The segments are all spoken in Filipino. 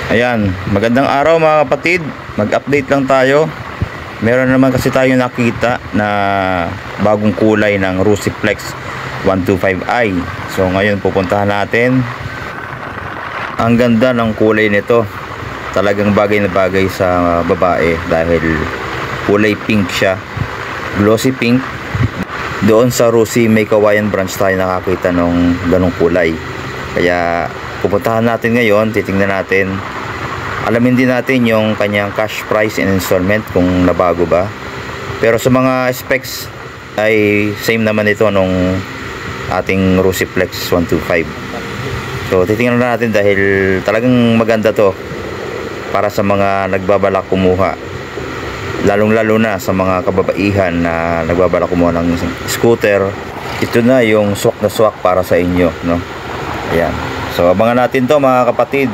Ayan, magandang araw mga kapatid. Mag-update lang tayo. Meron naman kasi tayo nakita na bagong kulay ng Rusiflex 125i. So ngayon pupuntahan natin. Ang ganda ng kulay nito. Talagang bagay na bagay sa babae dahil kulay pink siya. Glossy pink. Doon sa Rusi May Kawayan branch tayo nakakita nung ganong kulay. Kaya pupuntahan natin ngayon, titingnan natin. Alamin din natin yung kanyang cash price and installment kung nabago ba. Pero sa mga specs ay same naman ito nung ating Rusiflex 125. So titingnan natin dahil talagang maganda to para sa mga nagbabalak kumuha. Lalong lalo na sa mga kababaihan na nagbabalak kumuha ng scooter. Ito na yung swak na swak para sa inyo, no? Ayan. So abangan natin to mga kapatid.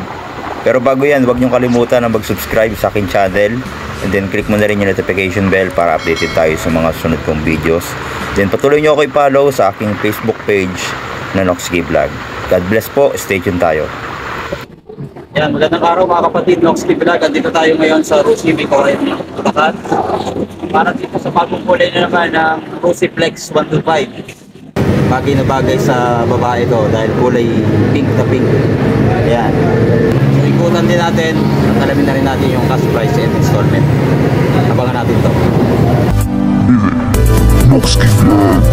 Pero bago yan, huwag niyong kalimutan na mag-subscribe sa aking channel. And then click mo na rin yung notification bell para updated tayo sa mga sunod kong videos. Then patuloy niyo ako i-follow sa aking Facebook page na Noxkey Vlog. God bless po, stay tuned tayo. Yan, magandang araw mga kapatid, Noxkey Vlog. Andito tayo ngayon sa Rusi May Kawayan Bulacan. Para dito sa bagong kulay na naman ng Rusiflex 125. Bagay na bagay sa babae ito dahil kulay pink na pink. Ayan. So ikutan din natin at alamin na rin natin yung cash price and installment. Abangan natin to. Noxkey Vlog.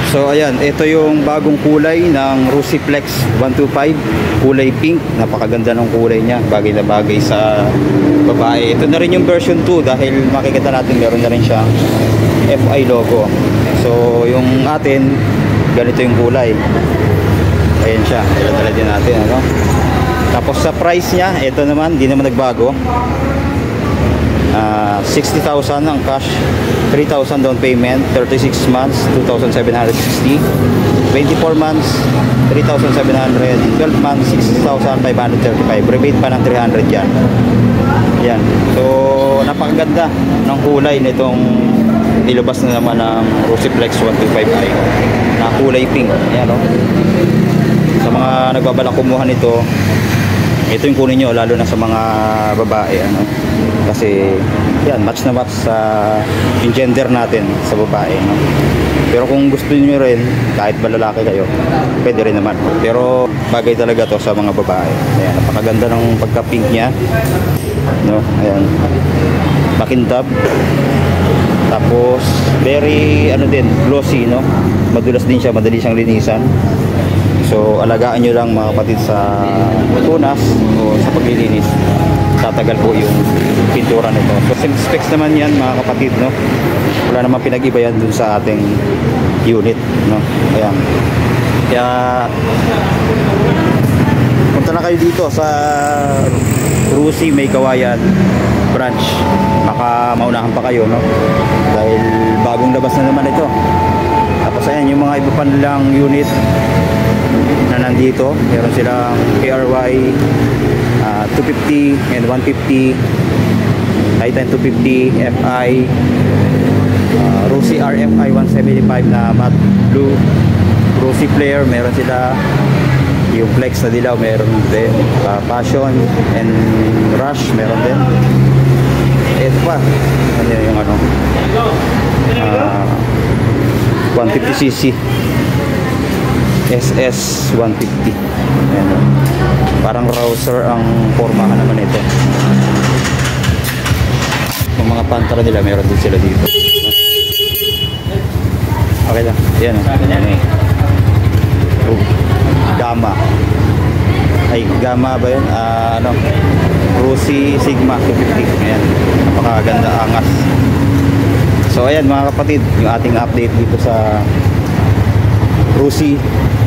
So ayan, ito yung bagong kulay ng Rusiflex 125, kulay pink. Napakaganda ng kulay niya, bagay na bagay sa babae. Ito na rin yung version 2 dahil makikita natin meron na rin siyang FI logo. So yung atin, ganito yung kulay. Ayan siya, dala-dala din natin, ano? Tapos sa price niya, ito naman, di naman nagbago. 60,000 ang cash, 3,000 down payment, 36 months 2,760, 24 months 3,700, 12 months 60,535, rebate pa ng 300 yan. Yan, so napakaganda ng kulay nitong nilabas na naman ng Rusiflex 125i na kulay pink. Yan, no? Sa mga nagbabalak kumuha nito, ito yung kunin nyo, lalo na sa mga babae, ano? Kasi yan, match na match sa yung gender natin sa babae, no? Pero kung gusto niyo rin, kahit ba lalaki kayo, pwede rin naman. Pero bagay talaga to sa mga babae. Ayan, napakaganda ng pagka-pink niya, no? Ayan, makintab. Tapos very ano din, glossy, no? Madulas din siya, madali siyang linisan. So alagaan nyo lang mga kapatid sa tunas o sa paglilinis. Tatagal po yung pintura nito. So specs naman yan mga kapatid, no? Wala naman pinag-iba yan dun sa ating unit, no? Ayan. Kaya punta na kayo dito sa Rusi May Kawayan branch. Baka maunahan pa kayo, no? Dahil bagong labas na naman ito. Tapos ayan, yung mga iba pa nilang unit na nandito, meron silang KRY 250 and 150, Titan 250, FI, Rusi RFI 175 na matte blue, Rusi Flare, meron sila yung Flex na dilaw, meron din, Passion and Rush, meron din. Ito pa, ano yung ano, 150cc SS 150. Ayan, parang rouser ang formahan naman ito. Yung mga pantara nila meron din sila dito. Okay lang. Ayan, ayan, Gamma. Ay, Gamma ba yun? Ano, Rusi Sigma 250. Ayan, napakaganda, angas. So ayan mga kapatid, yung ating update dito sa Rusi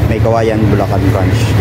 May Kawayan Bulacan branch.